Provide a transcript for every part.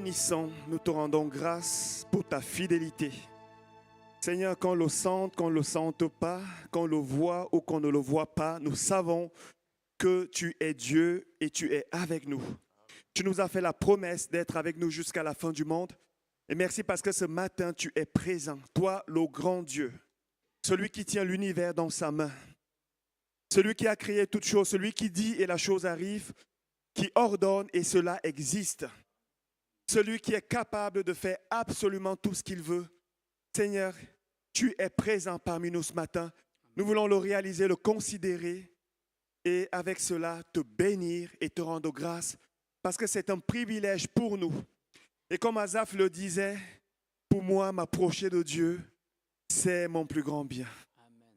bénissons, nous te rendons grâce pour ta fidélité. Seigneur, qu'on le sente, qu'on ne le sente pas, qu'on le voit ou qu'on ne le voit pas, nous savons que tu es Dieu et tu es avec nous. Tu nous as fait la promesse d'être avec nous jusqu'à la fin du monde. Et merci parce que ce matin, tu es présent. Toi, le grand Dieu, celui qui tient l'univers dans sa main, celui qui a créé toutes choses, celui qui dit et la chose arrive, qui ordonne et cela existe. Celui qui est capable de faire absolument tout ce qu'il veut. Seigneur, tu es présent parmi nous ce matin. Nous voulons le réaliser, le considérer et avec cela te bénir et te rendre grâce parce que c'est un privilège pour nous. Et comme Asaph le disait, pour moi, m'approcher de Dieu, c'est mon plus grand bien. Amen.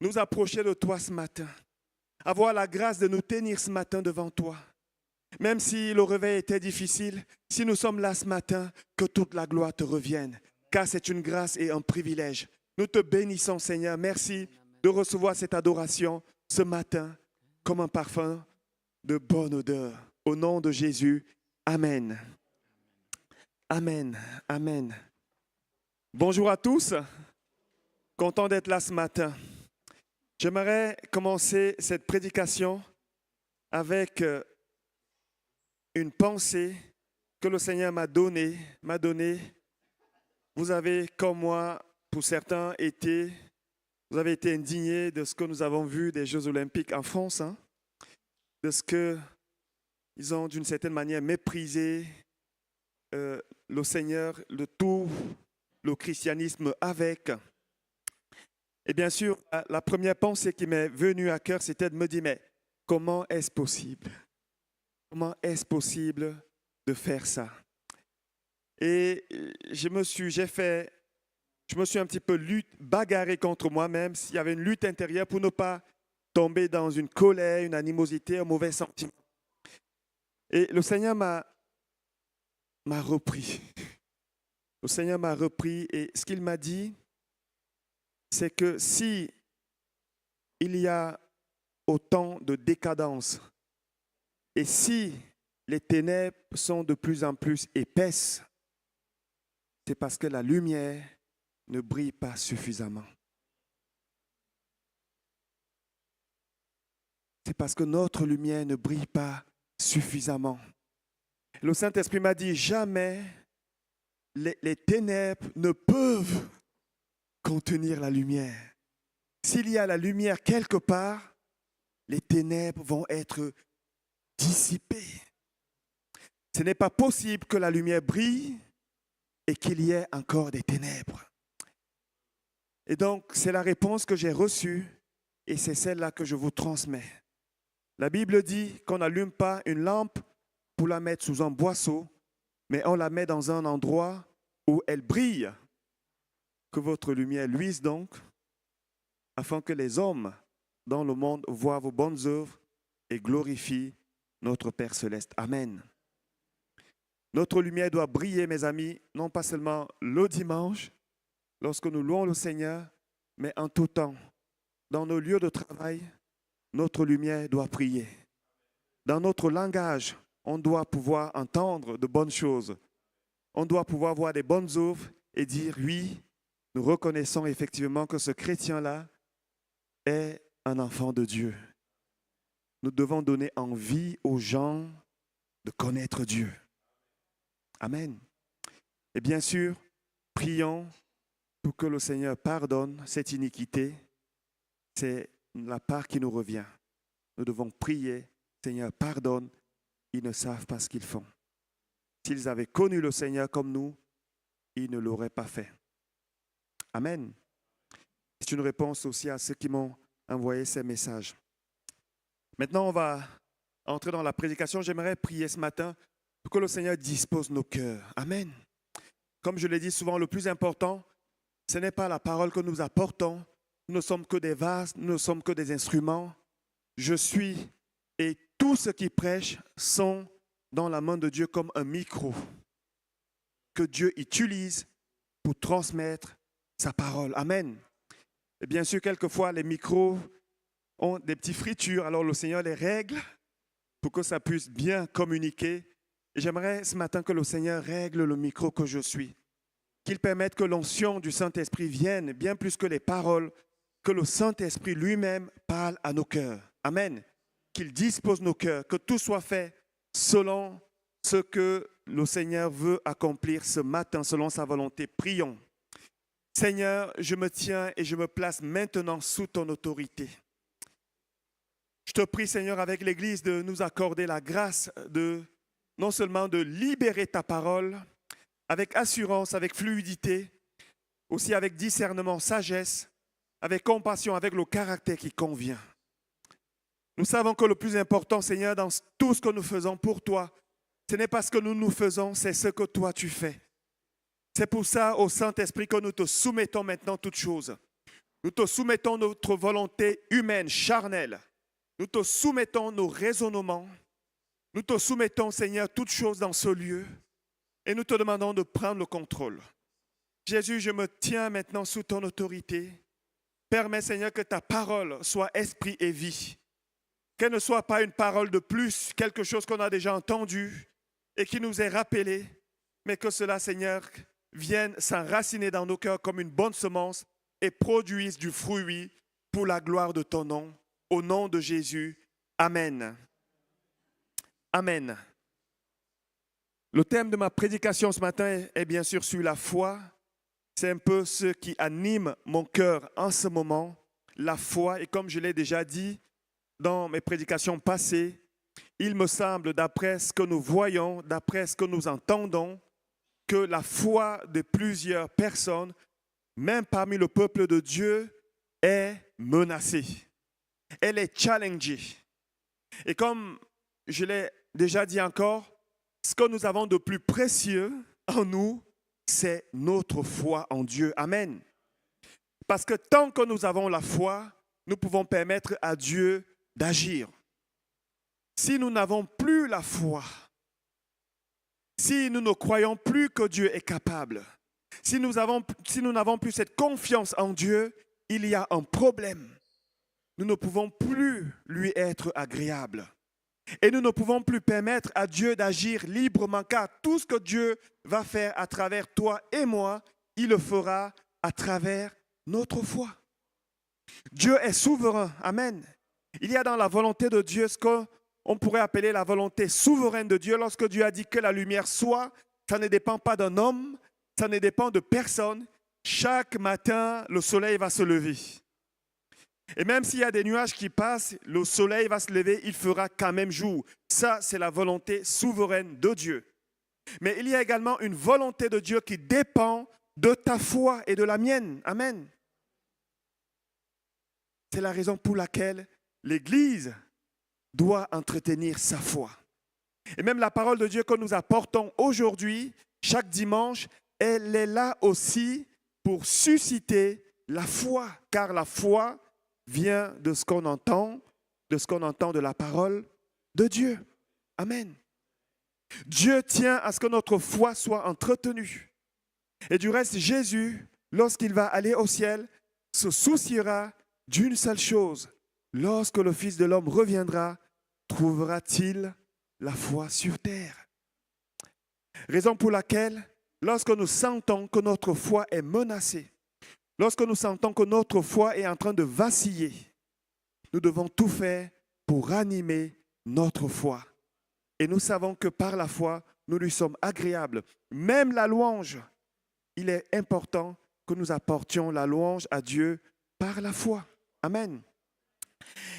Nous approcher de toi ce matin, avoir la grâce de nous tenir ce matin devant toi. Même si le réveil était difficile, si nous sommes là ce matin, que toute la gloire te revienne, car c'est une grâce et un privilège. Nous te bénissons, Seigneur. Merci de recevoir cette adoration ce matin comme un parfum de bonne odeur. Au nom de Jésus, Amen. Amen. Amen. Bonjour à tous. Content d'être là ce matin. J'aimerais commencer cette prédication avec une pensée que le Seigneur m'a donnée. Vous avez, comme moi, pour certains, vous avez été indignés de ce que nous avons vu des Jeux Olympiques en France, de ce qu'ils ont d'une certaine manière méprisé le Seigneur, tout le christianisme avec. Et bien sûr, la première pensée qui m'est venue à cœur, c'était de me dire, mais comment est-ce possible? Comment est-ce possible de faire ça? Et je me suis un petit peu bagarré contre moi-même, s'il y avait une lutte intérieure pour ne pas tomber dans une colère, une animosité, un mauvais sentiment. Et le Seigneur m'a repris. Le Seigneur m'a repris et ce qu'il m'a dit, c'est que si il y a autant de décadence et si les ténèbres sont de plus en plus épaisses, c'est parce que la lumière ne brille pas suffisamment. C'est parce que notre lumière ne brille pas suffisamment. Le Saint-Esprit m'a dit, jamais les ténèbres ne peuvent contenir la lumière. S'il y a la lumière quelque part, les ténèbres vont être dissipées. Ce n'est pas possible que la lumière brille et qu'il y ait encore des ténèbres. Et donc, c'est la réponse que j'ai reçue et c'est celle-là que je vous transmets. La Bible dit qu'on n'allume pas une lampe pour la mettre sous un boisseau, mais on la met dans un endroit où elle brille. Que votre lumière luise donc, afin que les hommes dans le monde voient vos bonnes œuvres et glorifient notre Père céleste. Amen. Notre lumière doit briller, mes amis, non pas seulement le dimanche, lorsque nous louons le Seigneur, mais en tout temps. Dans nos lieux de travail, notre lumière doit briller. Dans notre langage, on doit pouvoir entendre de bonnes choses. On doit pouvoir voir des bonnes œuvres et dire oui, nous reconnaissons effectivement que ce chrétien-là est un enfant de Dieu. Nous devons donner envie aux gens de connaître Dieu. Amen. Et bien sûr, prions pour que le Seigneur pardonne cette iniquité. C'est la part qui nous revient. Nous devons prier, Seigneur, pardonne, ils ne savent pas ce qu'ils font. S'ils avaient connu le Seigneur comme nous, ils ne l'auraient pas fait. Amen. C'est une réponse aussi à ceux qui m'ont envoyé ces messages. Maintenant, on va entrer dans la prédication. J'aimerais prier ce matin pour que le Seigneur dispose nos cœurs. Amen. Comme je l'ai dit souvent, le plus important, ce n'est pas la parole que nous apportons. Nous ne sommes que des vases, nous ne sommes que des instruments. Je suis et tous ceux qui prêchent sont dans la main de Dieu comme un micro que Dieu utilise pour transmettre sa parole. Amen. Et bien sûr, quelquefois, les micros ont des petites fritures. Alors, le Seigneur les règle pour que ça puisse bien communiquer Et j'aimerais ce matin que le Seigneur règle le micro que je suis, qu'il permette que l'onction du Saint-Esprit vienne bien plus que les paroles, que le Saint-Esprit lui-même parle à nos cœurs. Amen. Qu'il dispose nos cœurs, que tout soit fait selon ce que le Seigneur veut accomplir ce matin, selon sa volonté. Prions. Seigneur, je me tiens et je me place maintenant sous ton autorité. Je te prie, Seigneur, avec l'Église, de nous accorder la grâce de non seulement de libérer ta parole, avec assurance, avec fluidité, aussi avec discernement, sagesse, avec compassion, avec le caractère qui convient. Nous savons que le plus important, Seigneur, dans tout ce que nous faisons pour toi, ce n'est pas ce que nous faisons, c'est ce que toi tu fais. C'est pour ça, au Saint-Esprit, que nous te soumettons maintenant toutes choses. Nous te soumettons notre volonté humaine, charnelle. Nous te soumettons nos raisonnements. Nous te soumettons, Seigneur, toutes choses dans ce lieu. Et nous te demandons de prendre le contrôle. Jésus, je me tiens maintenant sous ton autorité. Permets, Seigneur, que ta parole soit esprit et vie. Qu'elle ne soit pas une parole de plus, quelque chose qu'on a déjà entendu et qui nous est rappelé, mais que cela, Seigneur, vienne s'enraciner dans nos cœurs comme une bonne semence et produise du fruit pour la gloire de ton nom. Au nom de Jésus, Amen. Amen. Le thème de ma prédication ce matin est bien sûr sur la foi. C'est un peu ce qui anime mon cœur en ce moment, la foi. Et comme je l'ai déjà dit dans mes prédications passées, il me semble, d'après ce que nous voyons, d'après ce que nous entendons, que la foi de plusieurs personnes, même parmi le peuple de Dieu, est menacée. Elle est challengée. Et comme je l'ai déjà dit encore, ce que nous avons de plus précieux en nous, c'est notre foi en Dieu. Amen. Parce que tant que nous avons la foi, nous pouvons permettre à Dieu d'agir. Si nous n'avons plus la foi, si nous ne croyons plus que Dieu est capable, si nous n'avons plus cette confiance en Dieu, il y a un problème. Nous ne pouvons plus lui être agréables. Et nous ne pouvons plus permettre à Dieu d'agir librement, car tout ce que Dieu va faire à travers toi et moi, il le fera à travers notre foi. Dieu est souverain. Amen. Il y a dans la volonté de Dieu ce qu'on pourrait appeler la volonté souveraine de Dieu. Lorsque Dieu a dit que la lumière soit, ça ne dépend pas d'un homme, ça ne dépend de personne. Chaque matin, le soleil va se lever. Et même s'il y a des nuages qui passent, le soleil va se lever, il fera quand même jour. Ça, c'est la volonté souveraine de Dieu. Mais il y a également une volonté de Dieu qui dépend de ta foi et de la mienne. Amen. C'est la raison pour laquelle l'Église doit entretenir sa foi. Et même la parole de Dieu que nous apportons aujourd'hui, chaque dimanche, elle est là aussi pour susciter la foi. Car la foi vient de ce qu'on entend, de la parole de Dieu. Amen. Dieu tient à ce que notre foi soit entretenue. Et du reste, Jésus, lorsqu'il va aller au ciel, se souciera d'une seule chose. Lorsque le Fils de l'homme reviendra, trouvera-t-il la foi sur terre? Raison pour laquelle, lorsque nous sentons que notre foi est menacée, lorsque nous sentons que notre foi est en train de vaciller, nous devons tout faire pour ranimer notre foi. Et nous savons que par la foi, nous lui sommes agréables. Même la louange, il est important que nous apportions la louange à Dieu par la foi. Amen.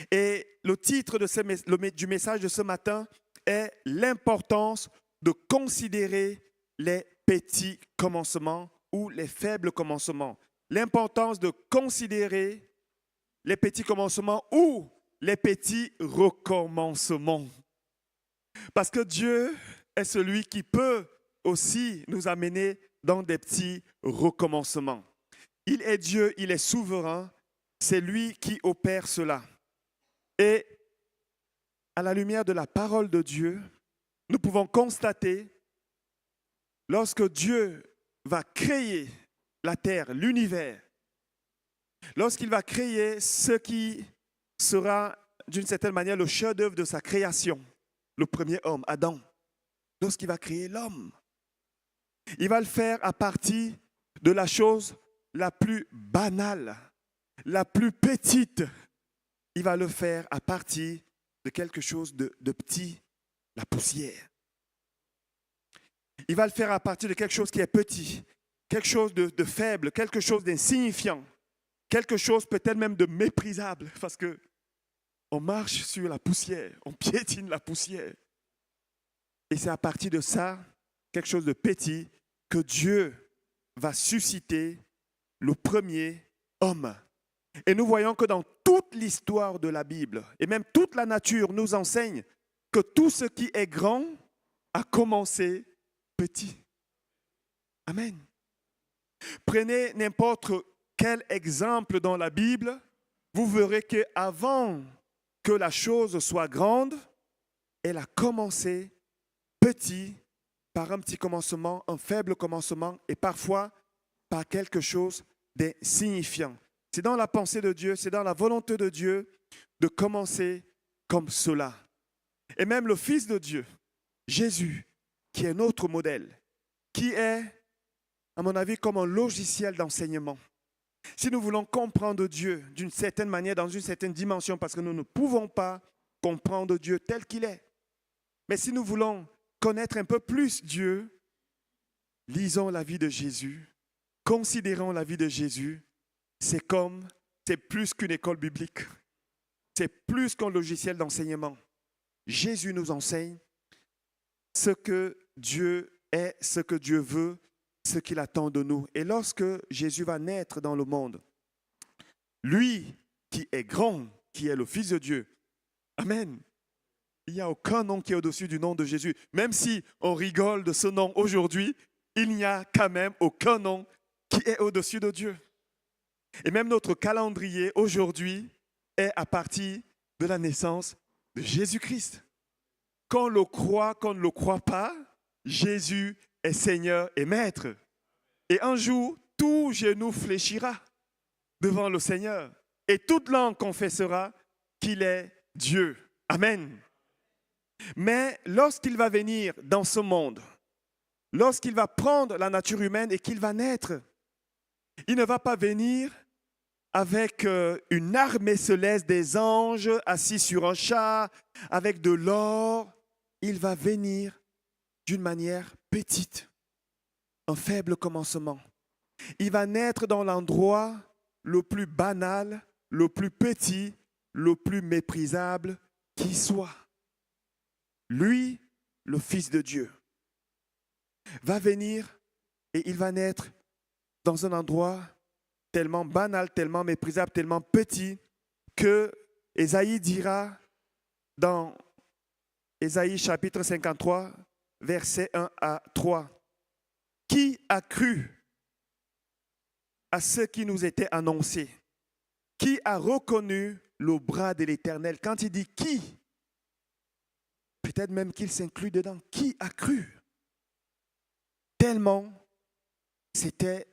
Et le titre du message de ce matin est l'importance de considérer les petits commencements ou les faibles commencements. L'importance de considérer les petits commencements ou les petits recommencements. Parce que Dieu est celui qui peut aussi nous amener dans des petits recommencements. Il est Dieu, il est souverain, c'est lui qui opère cela. Et à la lumière de la parole de Dieu, nous pouvons constater, lorsque Dieu va créer la terre, l'univers, lorsqu'il va créer ce qui sera d'une certaine manière le chef-d'œuvre de sa création, le premier homme, Adam. lorsqu'il va créer l'homme. Il va le faire à partir de la chose la plus banale, la plus petite. Il va le faire à partir de quelque chose de petit, la poussière. Il va le faire à partir de quelque chose qui est petit, quelque chose de faible, quelque chose d'insignifiant, quelque chose peut-être même de méprisable, parce que on marche sur la poussière, on piétine la poussière. Et c'est à partir de ça, quelque chose de petit, que Dieu va susciter le premier homme. Et nous voyons que dans toute l'histoire de la Bible, et même toute la nature nous enseigne que tout ce qui est grand a commencé petit. Amen. Prenez n'importe quel exemple dans la Bible, vous verrez qu'avant que la chose soit grande, elle a commencé petit, par un petit commencement, un faible commencement, et parfois par quelque chose d'insignifiant. C'est dans la pensée de Dieu, c'est dans la volonté de Dieu de commencer comme cela. Et même le Fils de Dieu, Jésus, qui est notre modèle, qui est, à mon avis, comme un logiciel d'enseignement. Si nous voulons comprendre Dieu d'une certaine manière, dans une certaine dimension, parce que nous ne pouvons pas comprendre Dieu tel qu'il est. Mais si nous voulons connaître un peu plus Dieu, lisons la vie de Jésus, considérons la vie de Jésus. C'est plus qu'une école biblique. C'est plus qu'un logiciel d'enseignement. Jésus nous enseigne ce que Dieu est, ce que Dieu veut, ce qu'il attend de nous. Et lorsque Jésus va naître dans le monde, lui qui est grand, qui est le Fils de Dieu, amen. Il n'y a aucun nom qui est au-dessus du nom de Jésus. Même si on rigole de ce nom aujourd'hui, il n'y a quand même aucun nom qui est au-dessus de Dieu. Et même notre calendrier aujourd'hui est à partir de la naissance de Jésus-Christ. Qu'on le croit, qu'on ne le croit pas, Jésus est Seigneur et Maître. Et un jour, tout genou fléchira devant le Seigneur. Et toute langue confessera qu'il est Dieu. Amen. Mais lorsqu'il va venir dans ce monde, lorsqu'il va prendre la nature humaine et qu'il va naître, il ne va pas venir avec une armée céleste des anges assis sur un char, avec de l'or. Il va venir d'une manière petite, un faible commencement. Il va naître dans l'endroit le plus banal, le plus petit, le plus méprisable qui soit. Lui, le Fils de Dieu, va venir et il va naître dans un endroit tellement banal, tellement méprisable, tellement petit que Ésaïe dira dans Ésaïe chapitre 53, versets 1 à 3, « Qui a cru à ce qui nous était annoncé? Qui a reconnu le bras de l'Éternel ?» Quand il dit « qui », peut-être même qu'il s'inclut dedans. Qui a cru? Tellement c'était,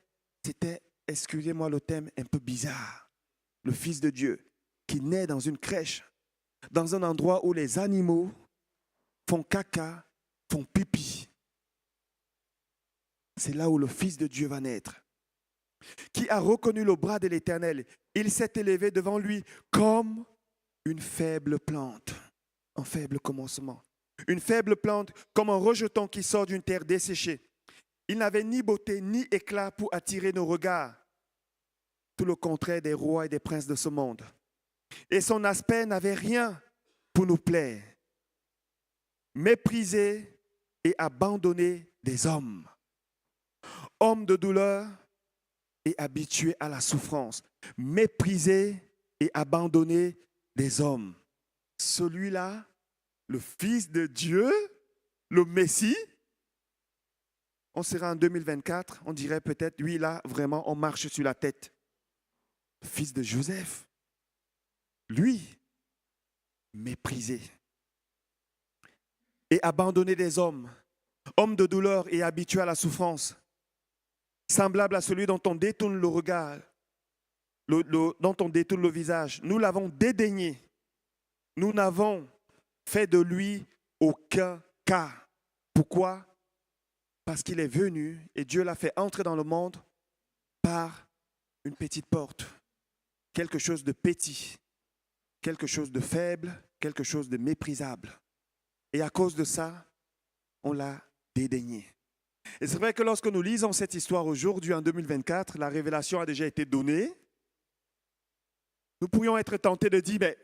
excusez-moi le thème, un peu bizarre. Le Fils de Dieu qui naît dans une crèche, dans un endroit où les animaux font caca, font pipi. C'est là où le Fils de Dieu va naître. Qui a reconnu le bras de l'Éternel? Il s'est élevé devant lui comme une faible plante, un faible commencement. Une faible plante comme un rejeton qui sort d'une terre desséchée. Il n'avait ni beauté ni éclat pour attirer nos regards. Tout le contraire des rois et des princes de ce monde. Et son aspect n'avait rien pour nous plaire. Méprisé et abandonné des hommes. Homme de douleur et habitué à la souffrance. Méprisé et abandonné des hommes. Celui-là, le Fils de Dieu, le Messie, on sera en 2024, on dirait peut-être, lui là, vraiment, on marche sur la tête. Fils de Joseph, lui, méprisé et abandonné des hommes, homme de douleur et habitué à la souffrance, semblable à celui dont on détourne le regard, dont on détourne le visage. Nous l'avons dédaigné, nous n'avons fait de lui aucun cas. Pourquoi? Parce qu'il est venu et Dieu l'a fait entrer dans le monde par une petite porte. Quelque chose de petit, quelque chose de faible, quelque chose de méprisable. Et à cause de ça, on l'a dédaigné. Et c'est vrai que lorsque nous lisons cette histoire aujourd'hui, en 2024, la révélation a déjà été donnée. Nous pourrions être tentés de dire, mais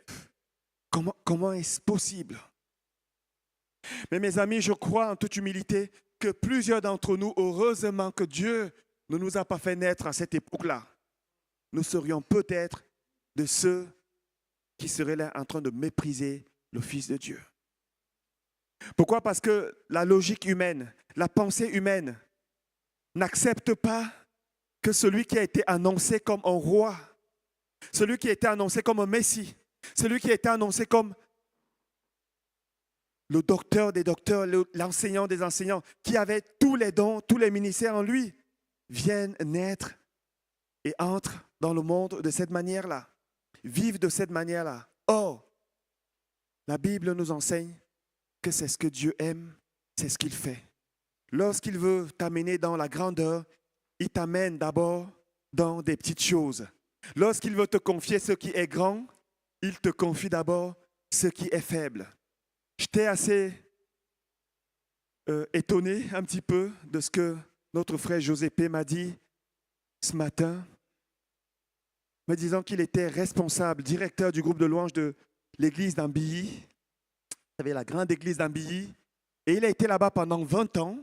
comment est-ce possible? Mais mes amis, je crois en toute humilité que plusieurs d'entre nous, heureusement que Dieu ne nous a pas fait naître à cette époque-là, nous serions peut-être de ceux qui seraient là en train de mépriser le Fils de Dieu. Pourquoi? Parce que la logique humaine, la pensée humaine n'accepte pas que celui qui a été annoncé comme un roi, celui qui a été annoncé comme un Messie, celui qui a été annoncé comme le docteur des docteurs, l'enseignant des enseignants, qui avait tous les dons, tous les ministères en lui, viennent naître et entrent dans le monde de cette manière-là, vivent de cette manière-là. Or, la Bible nous enseigne que c'est ce que Dieu aime, c'est ce qu'il fait. Lorsqu'il veut t'amener dans la grandeur, il t'amène d'abord dans des petites choses. Lorsqu'il veut te confier ce qui est grand, il te confie d'abord ce qui est faible. J'étais assez étonné un petit peu de ce que notre frère José P. m'a dit ce matin, me disant qu'il était responsable, directeur du groupe de louanges de l'église d'Ambilly. Vous savez, la grande église d'Ambilly. Et il a été là-bas pendant 20 ans.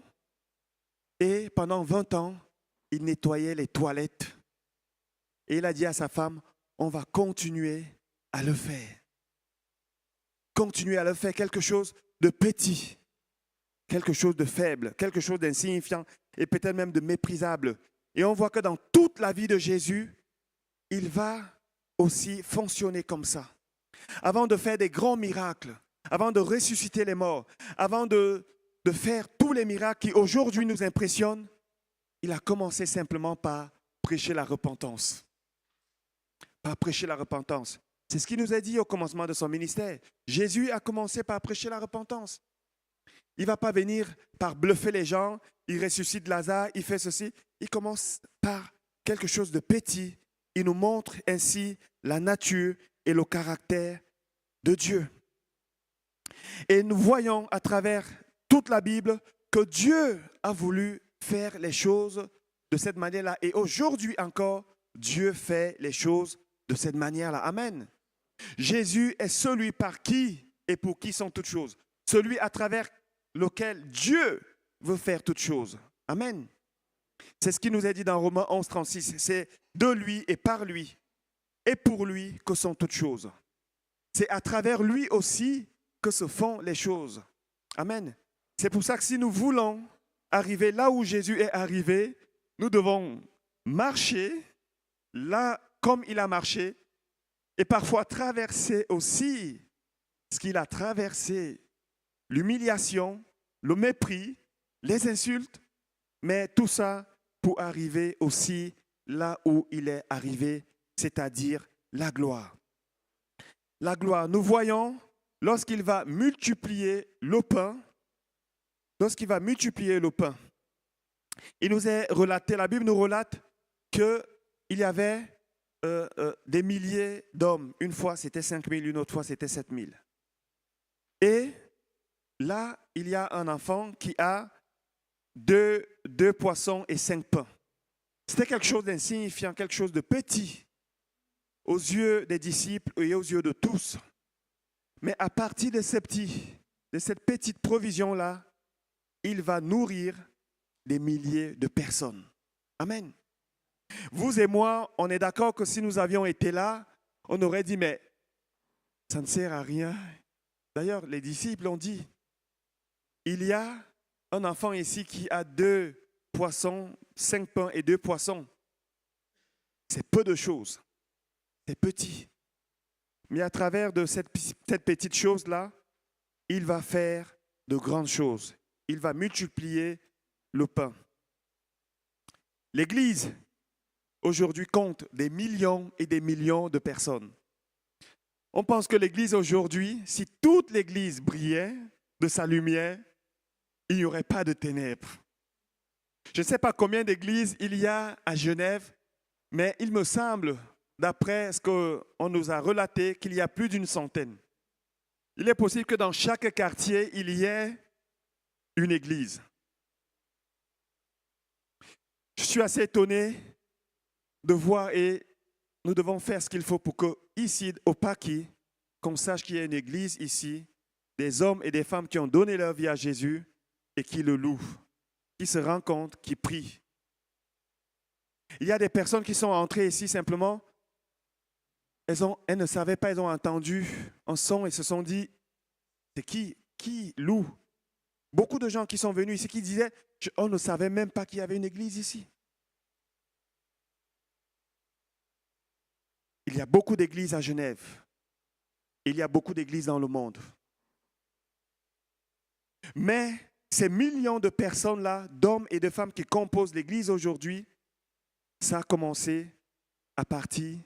Et pendant 20 ans, il nettoyait les toilettes. Et il a dit à sa femme, on va continuer à le faire. Continuer à le faire, quelque chose de petit, quelque chose de faible, quelque chose d'insignifiant et peut-être même de méprisable. Et on voit que dans toute la vie de Jésus, il va aussi fonctionner comme ça. Avant de faire des grands miracles, avant de ressusciter les morts, avant de faire tous les miracles qui aujourd'hui nous impressionnent, il a commencé simplement par prêcher la repentance. Par prêcher la repentance. C'est ce qu'il nous a dit au commencement de son ministère. Jésus a commencé par prêcher la repentance. Il ne va pas venir par bluffer les gens, il ressuscite Lazare, il fait ceci. Il commence par quelque chose de petit. Il nous montre ainsi la nature et le caractère de Dieu. Et nous voyons à travers toute la Bible que Dieu a voulu faire les choses de cette manière-là. Et aujourd'hui encore, Dieu fait les choses de cette manière-là. Amen. Jésus est celui par qui et pour qui sont toutes choses. Celui à travers lequel Dieu veut faire toutes choses. Amen. C'est ce qui nous est dit dans Romains 11, 36. C'est de lui et par lui et pour lui que sont toutes choses. C'est à travers lui aussi que se font les choses. Amen. C'est pour ça que si nous voulons arriver là où Jésus est arrivé, nous devons marcher là comme il a marché et parfois traverser aussi ce qu'il a traversé, l'humiliation, le mépris, les insultes, mais tout ça pour arriver aussi là où il est arrivé, c'est-à-dire la gloire. La gloire, nous voyons lorsqu'il va multiplier le pain, il nous est relaté, la Bible nous relate qu'il y avait des milliers d'hommes. Une fois, c'était 5 000, une autre fois, c'était 7 000. Et là, il y a un enfant qui a deux poissons et 5 pains. C'était quelque chose d'insignifiant, quelque chose de petit aux yeux des disciples et aux yeux de tous. Mais à partir de cette petite provision-là, il va nourrir des milliers de personnes. Amen. Vous et moi, on est d'accord que si nous avions été là, on aurait dit, mais ça ne sert à rien. D'ailleurs, les disciples ont dit, il y a un enfant ici qui a 2 poissons, 5 pains et 2 poissons. C'est peu de choses. C'est petit. Mais à travers de cette petite chose-là, il va faire de grandes choses. Il va multiplier le pain. L'Église, aujourd'hui, compte des millions et des millions de personnes. On pense que l'Église aujourd'hui, si toute l'Église brillait de sa lumière, il n'y aurait pas de ténèbres. Je ne sais pas combien d'églises il y a à Genève, mais il me semble, d'après ce qu'on nous a relaté, qu'il y a plus d'une centaine. Il est possible que dans chaque quartier, il y ait une église. Je suis assez étonné de voir, et nous devons faire ce qu'il faut pour que ici, au Pâquis, qu'on sache qu'il y a une église ici, des hommes et des femmes qui ont donné leur vie à Jésus et qui le louent, qui se rencontrent, qui prient. Il y a des personnes qui sont entrées ici simplement, elles ne savaient pas, elles ont entendu un son et se sont dit, c'est qui loue? Beaucoup de gens qui sont venus ici qui disaient, on ne savait même pas qu'il y avait une église ici. Il y a beaucoup d'églises à Genève. Il y a beaucoup d'églises dans le monde. Mais ces millions de personnes-là, d'hommes et de femmes qui composent l'église aujourd'hui, ça a commencé à partir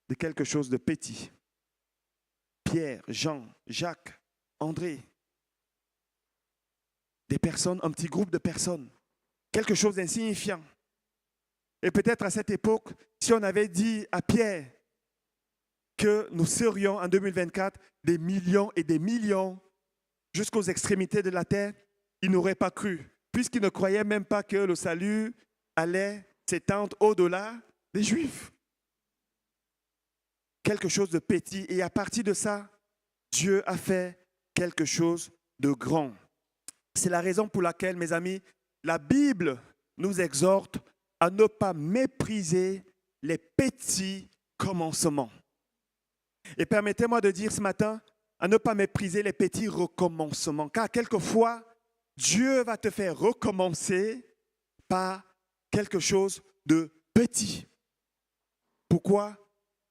de quelque chose de petit. Pierre, Jean, Jacques, André. Des personnes, un petit groupe de personnes. Quelque chose d'insignifiant. Et peut-être à cette époque, si on avait dit à Pierre que nous serions en 2024 des millions et des millions jusqu'aux extrémités de la terre, il n'aurait pas cru, puisqu'il ne croyait même pas que le salut allait s'étendre au-delà des Juifs. Quelque chose de petit. Et à partir de ça, Dieu a fait quelque chose de grand. C'est la raison pour laquelle, mes amis, la Bible nous exhorte à ne pas mépriser les petits commencements. Et permettez-moi de dire ce matin, à ne pas mépriser les petits recommencements. Car quelquefois, Dieu va te faire recommencer par quelque chose de petit. Pourquoi?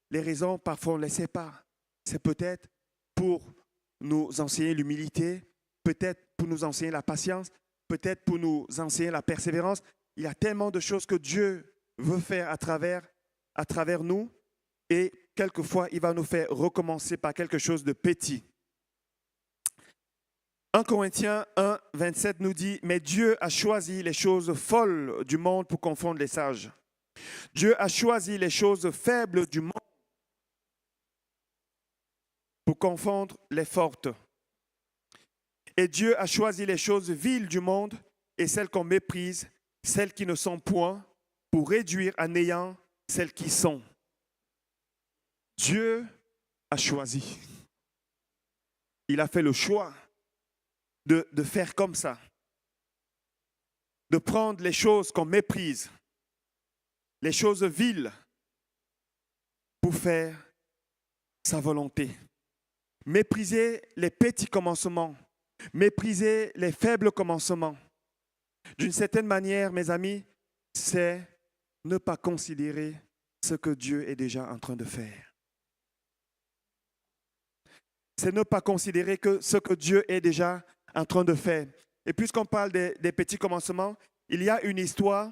Les raisons, parfois, on ne les sait pas. C'est peut-être pour nous enseigner l'humilité, peut-être pour nous enseigner la patience, peut-être pour nous enseigner la persévérance. Il y a tellement de choses que Dieu veut faire à travers nous. Et quelquefois, il va nous faire recommencer par quelque chose de petit. 1 Corinthiens 1, 27 nous dit « Mais Dieu a choisi les choses folles du monde pour confondre les sages. Dieu a choisi les choses faibles du monde pour confondre les fortes. Et Dieu a choisi les choses viles du monde et celles qu'on méprise, celles qui ne sont point, pour réduire à néant celles qui sont. » Dieu a choisi. Il a fait le choix de faire comme ça. De prendre les choses qu'on méprise, les choses viles, pour faire sa volonté. Mépriser les petits commencements, mépriser les faibles commencements. D'une certaine manière, mes amis, c'est ne pas considérer ce que Dieu est déjà en train de faire. C'est ne pas considérer que ce que Dieu est déjà en train de faire. Et puisqu'on parle des petits commencements, il y a une histoire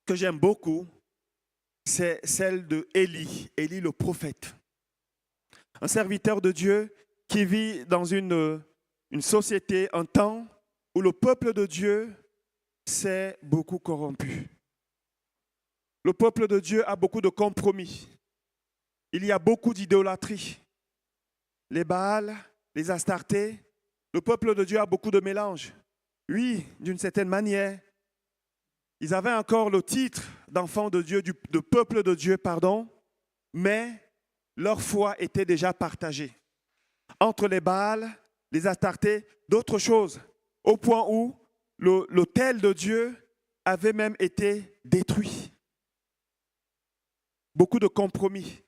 que j'aime beaucoup, c'est celle de Élie le prophète. Un serviteur de Dieu qui vit dans une société, un temps où le peuple de Dieu s'est beaucoup corrompu. Le peuple de Dieu a beaucoup de compromis. Il y a beaucoup d'idolâtrie. Les Baals, les Astartés, le peuple de Dieu a beaucoup de mélanges. Oui, d'une certaine manière, ils avaient encore le titre d'enfant de Dieu, de peuple de Dieu, mais leur foi était déjà partagée entre les Baals, les Astartés, d'autres choses, au point où l'autel de Dieu avait même été détruit. Beaucoup de compromis.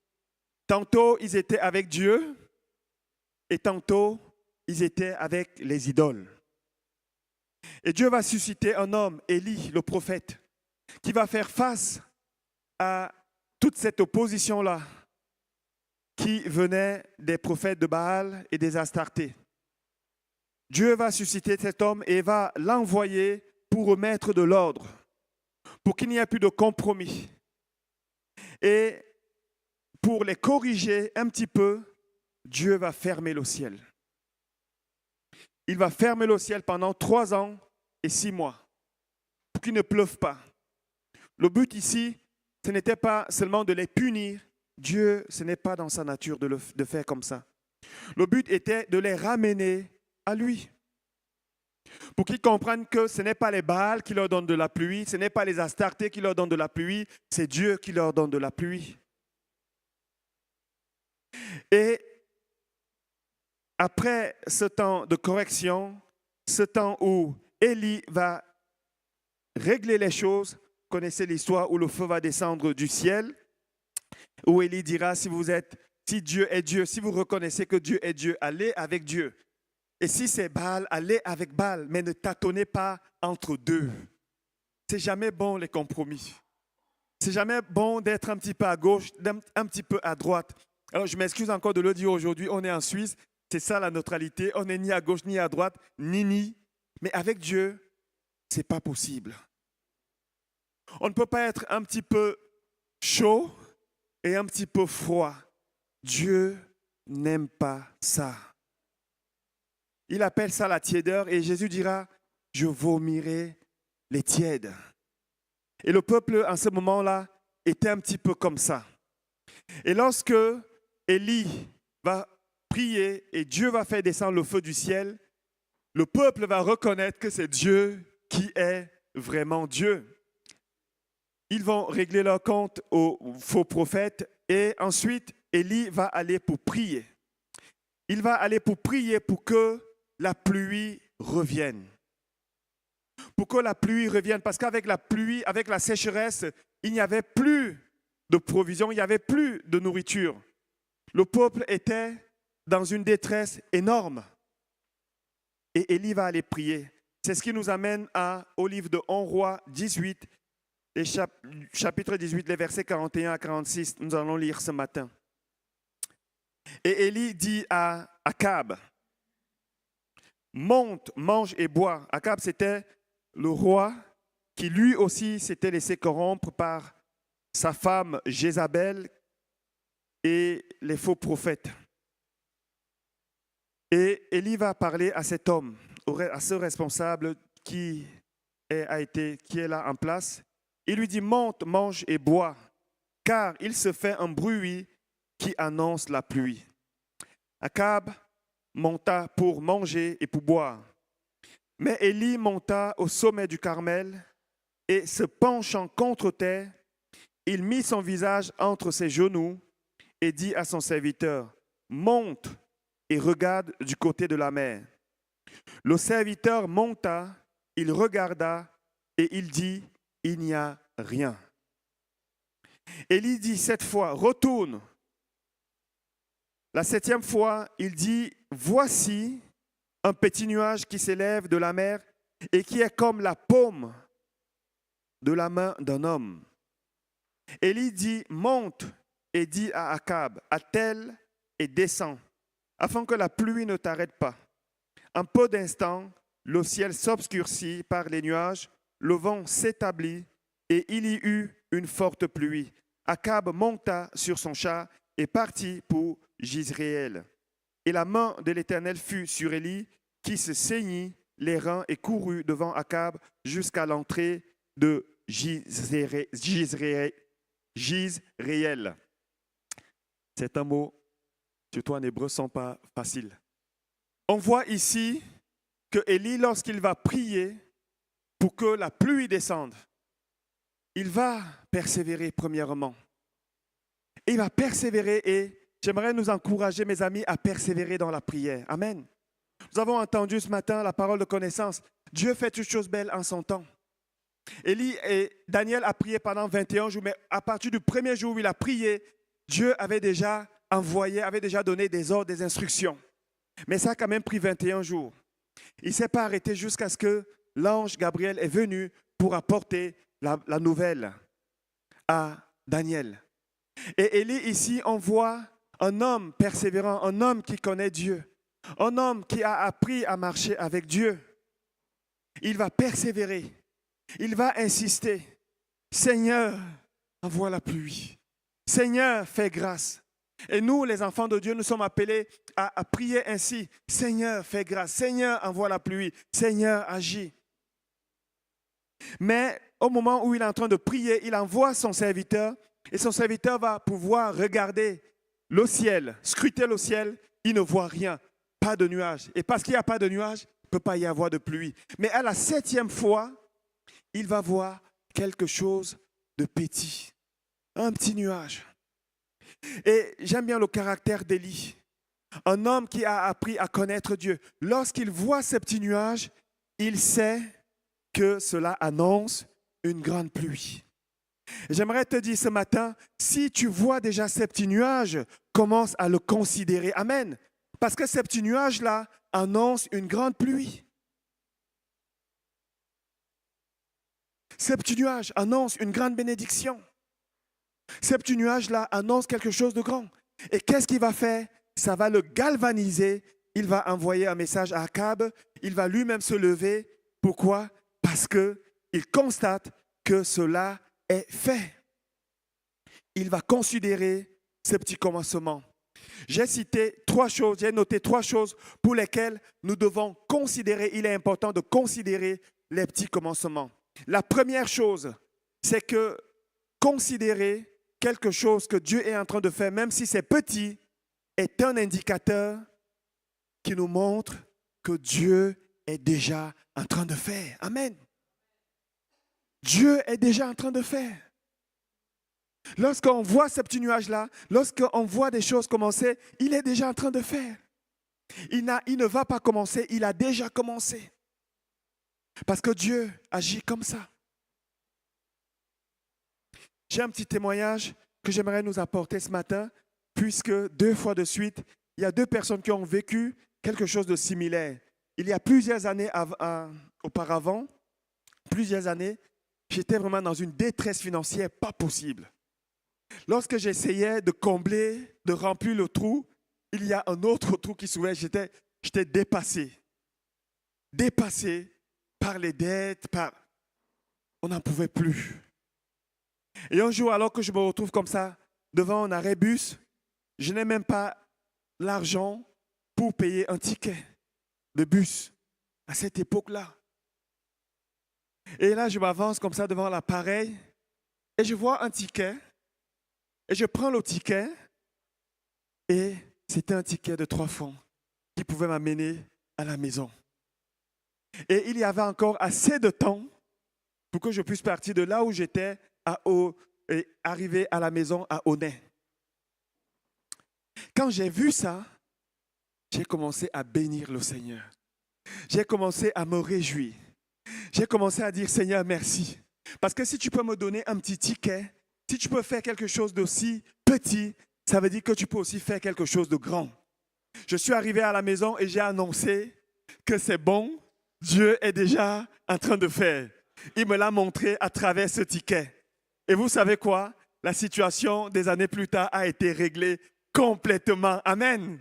Tantôt, ils étaient avec Dieu, et tantôt, ils étaient avec les idoles. Et Dieu va susciter un homme, Élie, le prophète, qui va faire face à toute cette opposition-là qui venait des prophètes de Baal et des Astartés. Dieu va susciter cet homme et va l'envoyer pour remettre de l'ordre, pour qu'il n'y ait plus de compromis. Et pour les corriger un petit peu, Dieu va fermer le ciel. Il va fermer le ciel pendant 3 ans et 6 mois pour qu'il ne pleuve pas. Le but ici, ce n'était pas seulement de les punir. Dieu, ce n'est pas dans sa nature de faire comme ça. Le but était de les ramener à lui. Pour qu'ils comprennent que ce n'est pas les Baals qui leur donnent de la pluie, ce n'est pas les Astartés qui leur donnent de la pluie, c'est Dieu qui leur donne de la pluie. Et après ce temps de correction, ce temps où Élie va régler les choses, vous connaissez l'histoire où le feu va descendre du ciel, où Élie dira, si Dieu est Dieu, si vous reconnaissez que Dieu est Dieu, allez avec Dieu. Et si c'est Baal, allez avec Baal, mais ne tâtonnez pas entre deux. C'est jamais bon les compromis. C'est jamais bon d'être un petit peu à gauche, un petit peu à droite. Alors je m'excuse encore de le dire aujourd'hui, on est en Suisse, c'est ça la neutralité, on n'est ni à gauche ni à droite, ni. Mais avec Dieu, ce n'est pas possible. On ne peut pas être un petit peu chaud et un petit peu froid. Dieu n'aime pas ça. Il appelle ça la tiédeur et Jésus dira, je vomirai les tièdes. Et le peuple, en ce moment-là, était un petit peu comme ça. Et lorsque Élie va prier et Dieu va faire descendre le feu du ciel, le peuple va reconnaître que c'est Dieu qui est vraiment Dieu. Ils vont régler leur compte aux faux prophètes et ensuite, Élie va aller pour prier. Il va aller pour prier pour que la pluie revienne. Pour que la pluie revienne, parce qu'avec la pluie, avec la sécheresse, il n'y avait plus de provisions, il n'y avait plus de nourriture. Le peuple était dans une détresse énorme. Et Élie va aller prier. C'est ce qui nous amène au livre de 1 Roi 18, chapitre 18, les versets 41 à 46. Nous allons lire ce matin. Et Élie dit à Akab, monte, mange et bois. Akab, c'était le roi qui lui aussi s'était laissé corrompre par sa femme Jézabel et les faux prophètes. Et Élie va parler à cet homme, à ce responsable qui est là en place. Il lui dit, monte, mange et bois, car il se fait un bruit qui annonce la pluie. Akab monta pour manger et pour boire. Mais Élie monta au sommet du Carmel et se penchant contre terre, il mit son visage entre ses genoux et dit à son serviteur, monte et regarde du côté de la mer. Le serviteur monta, il regarda et il dit, il n'y a rien. Élie dit cette fois, retourne. La 7e fois, il dit, voici un petit nuage qui s'élève de la mer et qui est comme la paume de la main d'un homme. Élie dit, monte et dit à Akab, attelle et descends, afin que la pluie ne t'arrête pas. En peu d'instants, le ciel s'obscurcit par les nuages, le vent s'établit et il y eut une forte pluie. Akab monta sur son char et partit pour Jizréel. Et la main de l'Éternel fut sur Élie, qui se saignit les reins et courut devant Akab jusqu'à l'entrée de Jizréel. C'est un mot, surtout en hébreu, ne sont pas faciles. On voit ici que Élie, lorsqu'il va prier pour que la pluie descende, il va persévérer premièrement. Il va persévérer et j'aimerais nous encourager, mes amis, à persévérer dans la prière. Amen. Nous avons entendu ce matin la parole de connaissance. Dieu fait toutes choses belles en son temps. Élie et Daniel a prié pendant 21 jours, mais à partir du premier jour où il a prié, Dieu avait déjà envoyé, avait déjà donné des ordres, des instructions. Mais ça a quand même pris 21 jours. Il ne s'est pas arrêté jusqu'à ce que l'ange Gabriel est venu pour apporter la nouvelle à Daniel. Et Élie, ici, on voit un homme persévérant, un homme qui connaît Dieu, un homme qui a appris à marcher avec Dieu. Il va persévérer, il va insister. Seigneur, envoie la pluie. Seigneur, fais grâce. Et nous, les enfants de Dieu, nous sommes appelés à prier ainsi. Seigneur, fais grâce. Seigneur, envoie la pluie. Seigneur, agis. Mais au moment où il est en train de prier, il envoie son serviteur et son serviteur va pouvoir regarder le ciel, scruter le ciel. Il ne voit rien, pas de nuages. Et parce qu'il n'y a pas de nuages, il ne peut pas y avoir de pluie. Mais à la 7e fois, il va voir quelque chose de petit, un petit nuage. Et j'aime bien le caractère d'Élie, un homme qui a appris à connaître Dieu. Lorsqu'il voit ces petits nuages, il sait que cela annonce une grande pluie. J'aimerais te dire ce matin, si tu vois déjà ces petits nuages, commence à le considérer. Amen. Parce que ces petits nuages-là annoncent une grande pluie. Ces petits nuages annoncent une grande bénédiction. Ces petits nuages-là annoncent quelque chose de grand. Et qu'est-ce qu'il va faire? Ça va le galvaniser. Il va envoyer un message à Akab. Il va lui-même se lever. Pourquoi? Parce qu'il constate que cela est fait. Il va considérer ces petits commencements. J'ai cité 3 choses, j'ai noté 3 choses pour lesquelles nous devons considérer, il est important de considérer les petits commencements. La première chose, c'est que considérer quelque chose que Dieu est en train de faire, même si c'est petit, est un indicateur qui nous montre que Dieu est déjà en train de faire. Amen. Dieu est déjà en train de faire. Lorsqu'on voit ce petit nuage-là, lorsqu'on voit des choses commencer, il est déjà en train de faire. Il ne va pas commencer, il a déjà commencé. Parce que Dieu agit comme ça. J'ai un petit témoignage que j'aimerais nous apporter ce matin, puisque 2 fois de suite, il y a 2 personnes qui ont vécu quelque chose de similaire. Il y a plusieurs années auparavant, j'étais vraiment dans une détresse financière pas possible. Lorsque j'essayais de combler, de remplir le trou, il y a un autre trou qui s'ouvrait. J'étais dépassé. Dépassé par les dettes, on n'en pouvait plus. Et un jour, alors que je me retrouve comme ça, devant un arrêt bus, je n'ai même pas l'argent pour payer un ticket de bus à cette époque-là. Et là, je m'avance comme ça devant l'appareil et je vois un ticket et je prends le ticket et c'était un ticket de 3 francs qui pouvait m'amener à la maison. Et il y avait encore assez de temps pour que je puisse partir de là où j'étais et arriver à la maison à Aunay. Quand j'ai vu ça, j'ai commencé à bénir le Seigneur. J'ai commencé à me réjouir. J'ai commencé à dire, Seigneur, merci. Parce que si tu peux me donner un petit ticket, si tu peux faire quelque chose d'aussi petit, ça veut dire que tu peux aussi faire quelque chose de grand. Je suis arrivé à la maison et j'ai annoncé que c'est bon, Dieu est déjà en train de faire. Il me l'a montré à travers ce ticket. Et vous savez quoi? La situation des années plus tard a été réglée complètement. Amen.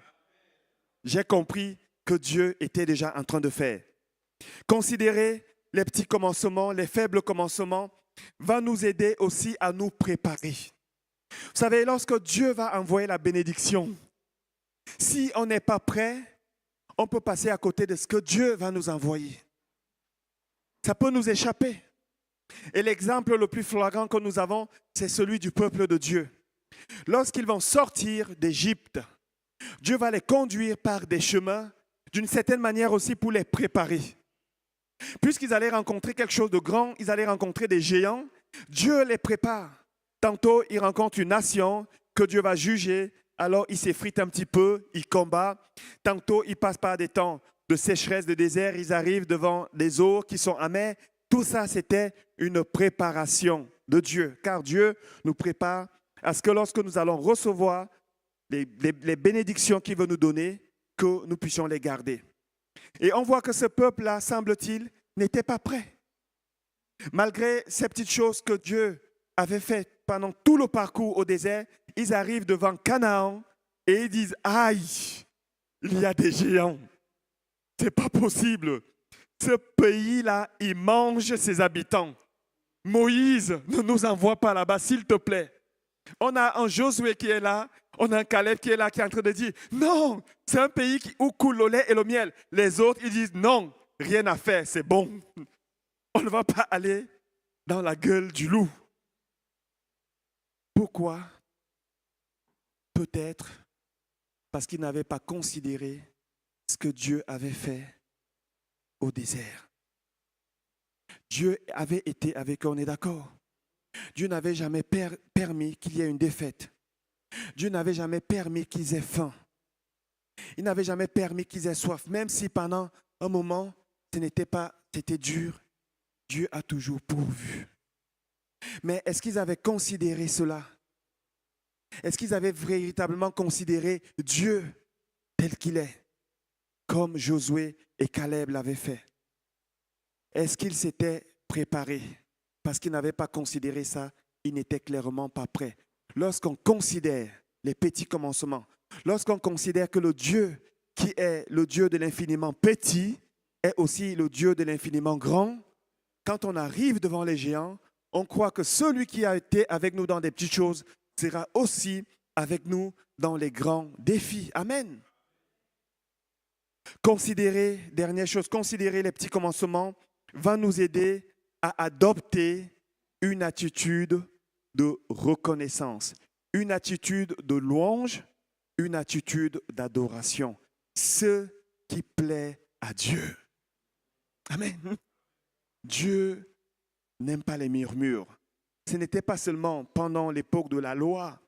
J'ai compris que Dieu était déjà en train de faire. Considérer les petits commencements, les faibles commencements, va nous aider aussi à nous préparer. Vous savez, lorsque Dieu va envoyer la bénédiction, si on n'est pas prêt, on peut passer à côté de ce que Dieu va nous envoyer. Ça peut nous échapper. Et l'exemple le plus flagrant que nous avons, c'est celui du peuple de Dieu. Lorsqu'ils vont sortir d'Égypte, Dieu va les conduire par des chemins, d'une certaine manière aussi pour les préparer. Puisqu'ils allaient rencontrer quelque chose de grand, ils allaient rencontrer des géants, Dieu les prépare. Tantôt, ils rencontrent une nation que Dieu va juger, alors ils s'effritent un petit peu, ils combattent. Tantôt, ils passent par des temps de sécheresse, de désert, ils arrivent devant des eaux qui sont amères. Tout ça, c'était une préparation de Dieu, car Dieu nous prépare à ce que lorsque nous allons recevoir les bénédictions qu'il veut nous donner, que nous puissions les garder. Et on voit que ce peuple-là, semble-t-il, n'était pas prêt. Malgré ces petites choses que Dieu avait faites pendant tout le parcours au désert, ils arrivent devant Canaan et ils disent « Aïe, il y a des géants. C'est pas possible. Ce pays-là, il mange ses habitants. Moïse, ne nous envoie pas là-bas, s'il te plaît. » On a un Josué qui est là, on a un Caleb qui est là, qui est en train de dire « Non, c'est un pays où coule le lait et le miel. » Les autres, ils disent « Non, rien à faire, c'est bon. » On ne va pas aller dans la gueule du loup. Pourquoi? Peut-être parce qu'ils n'avaient pas considéré ce que Dieu avait fait au désert. Dieu avait été avec eux, on est d'accord. Dieu n'avait jamais permis qu'il y ait une défaite. Dieu n'avait jamais permis qu'ils aient faim. Il n'avait jamais permis qu'ils aient soif. Même si pendant un moment, c'était dur, Dieu a toujours pourvu. Mais est-ce qu'ils avaient considéré cela? Est-ce qu'ils avaient véritablement considéré Dieu tel qu'il est, comme Josué et Caleb l'avaient fait? Est-ce qu'ils s'étaient préparés? Parce qu'ils n'avaient pas considéré ça, ils n'étaient clairement pas prêts. Lorsqu'on considère les petits commencements, lorsqu'on considère que le Dieu qui est le Dieu de l'infiniment petit est aussi le Dieu de l'infiniment grand, quand on arrive devant les géants, on croit que celui qui a été avec nous dans des petites choses sera aussi avec nous dans les grands défis. Amen. Dernière chose, considérer les petits commencements va nous aider à adopter une attitude de reconnaissance, une attitude de louange, une attitude d'adoration. Ce qui plaît à Dieu. Amen. Dieu n'aime pas les murmures. Ce n'était pas seulement pendant l'époque de la loi,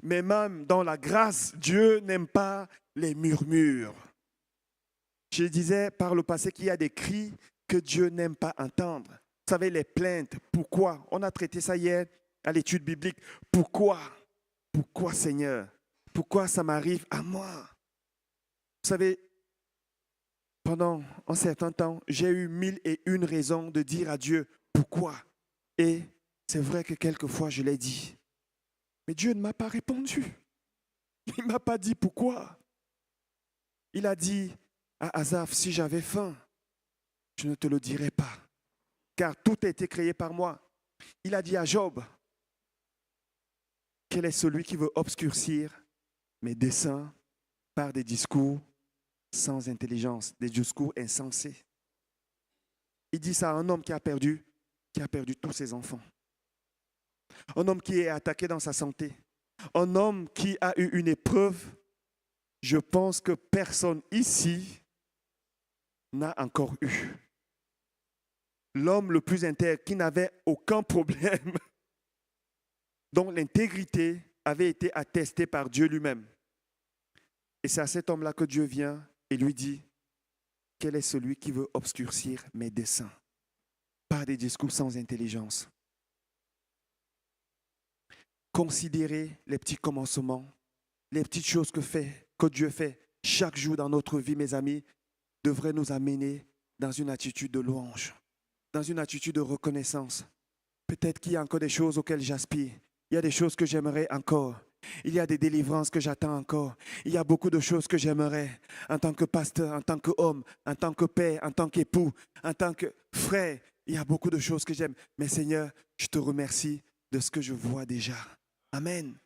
mais même dans la grâce, Dieu n'aime pas les murmures. Je disais par le passé qu'il y a des cris que Dieu n'aime pas entendre. Vous savez, les plaintes, pourquoi? On a traité ça hier à l'étude biblique. Pourquoi? Pourquoi, Seigneur? Pourquoi ça m'arrive à moi? Vous savez, pendant un certain temps, j'ai eu 1001 raisons de dire à Dieu pourquoi. Et c'est vrai que quelquefois je l'ai dit. Mais Dieu ne m'a pas répondu. Il ne m'a pas dit pourquoi. Il a dit à Asaph, si j'avais faim, je ne te le dirais pas. Car tout a été créé par moi. Il a dit à Job, quel est celui qui veut obscurcir mes desseins par des discours sans intelligence, des discours insensés. Il dit ça à un homme qui a perdu tous ses enfants. Un homme qui est attaqué dans sa santé. Un homme qui a eu une épreuve. Je pense que personne ici n'a encore eu. L'homme le plus intègre qui n'avait aucun problème, dont l'intégrité avait été attestée par Dieu lui-même. Et c'est à cet homme-là que Dieu vient et lui dit, quel est celui qui veut obscurcir mes desseins par des discours sans intelligence? Considérer les petits commencements, les petites choses que Dieu fait chaque jour dans notre vie, mes amis, devrait nous amener dans une attitude de louange, dans une attitude de reconnaissance. Peut-être qu'il y a encore des choses auxquelles j'aspire. Il y a des choses que j'aimerais encore. Il y a des délivrances que j'attends encore. Il y a beaucoup de choses que j'aimerais en tant que pasteur, en tant qu'homme, en tant que père, en tant qu'époux, en tant que frère. Il y a beaucoup de choses que j'aime. Mais Seigneur, je te remercie de ce que je vois déjà. Amen.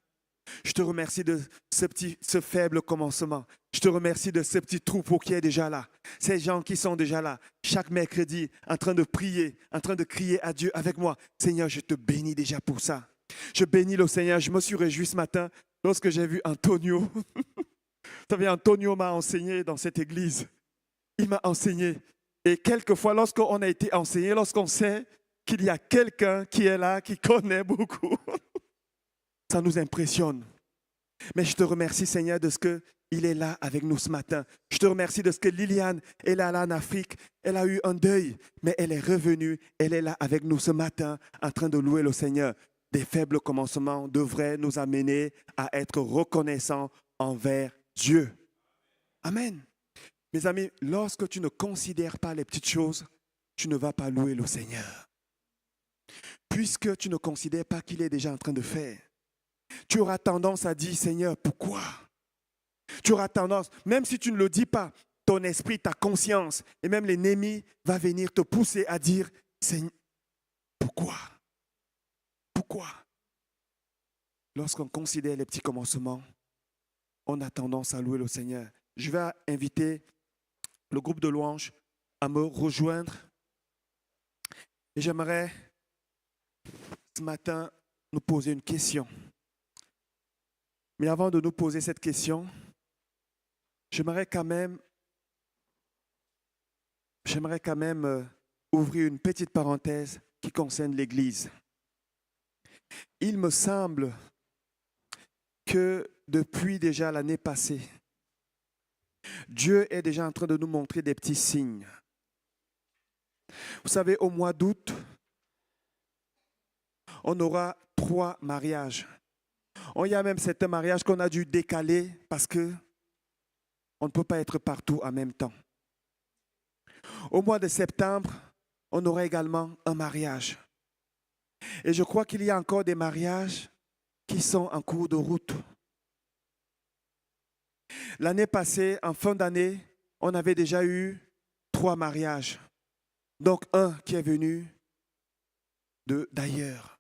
Je te remercie de ce faible commencement. Je te remercie de ce petit troupeau qui est déjà là. Ces gens qui sont déjà là, chaque mercredi, en train de prier, en train de crier à Dieu avec moi. Seigneur, je te bénis déjà pour ça. Je bénis le Seigneur. Je me suis réjoui ce matin lorsque j'ai vu Antonio. Vous savez, Antonio m'a enseigné dans cette église. Il m'a enseigné. Et quelquefois, lorsqu'on a été enseigné, lorsqu'on sait qu'il y a quelqu'un qui est là, qui connaît beaucoup, ça nous impressionne. Mais je te remercie, Seigneur, de ce qu'il est là avec nous ce matin. Je te remercie de ce que Liliane est là en Afrique. Elle a eu un deuil, mais elle est revenue. Elle est là avec nous ce matin en train de louer le Seigneur. Des faibles commencements devraient nous amener à être reconnaissants envers Dieu. Amen. Mes amis, lorsque tu ne considères pas les petites choses, tu ne vas pas louer le Seigneur. Puisque tu ne considères pas qu'il est déjà en train de faire, tu auras tendance à dire, Seigneur, pourquoi? Tu auras tendance, même si tu ne le dis pas, ton esprit, ta conscience, et même l'ennemi va venir te pousser à dire, Seigneur, pourquoi? Pourquoi? Lorsqu'on considère les petits commencements, on a tendance à louer le Seigneur. Je vais inviter le groupe de louanges à me rejoindre. Et j'aimerais ce matin nous poser une question. Mais avant de nous poser cette question, j'aimerais quand même ouvrir une petite parenthèse qui concerne l'Église. Il me semble que depuis déjà l'année passée, Dieu est déjà en train de nous montrer des petits signes. Vous savez, au mois d'août, on aura 3 mariages. Il y a même certains mariages qu'on a dû décaler parce que on ne peut pas être partout en même temps. Au mois de septembre, on aura également un mariage. Et je crois qu'il y a encore des mariages qui sont en cours de route. L'année passée, en fin d'année, on avait déjà eu 3 mariages. Donc un qui est venu d'ailleurs.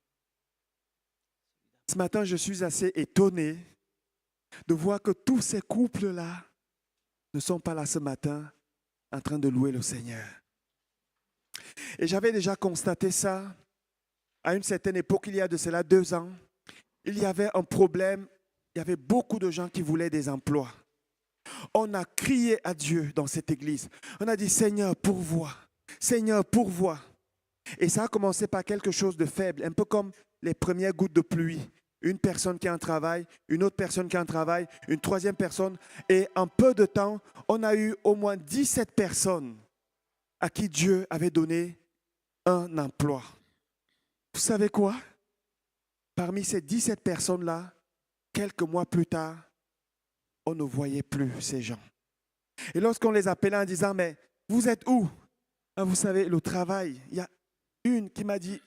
Ce matin, je suis assez étonné de voir que tous ces couples-là ne sont pas là ce matin en train de louer le Seigneur. Et j'avais déjà constaté ça à une certaine époque, il y a de cela 2 ans. Il y avait un problème, il y avait beaucoup de gens qui voulaient des emplois. On a crié à Dieu dans cette église. On a dit, Seigneur, pourvois. Seigneur, pourvois. Et ça a commencé par quelque chose de faible, un peu comme les premières gouttes de pluie. Une personne qui a un travail, une autre personne qui a un travail, une troisième personne. Et en peu de temps, on a eu au moins 17 personnes à qui Dieu avait donné un emploi. Vous savez quoi? Parmi ces 17 personnes-là, quelques mois plus tard, on ne voyait plus ces gens. Et lorsqu'on les appelait en disant, mais vous êtes où? Vous savez, le travail, il y a une qui m'a dit,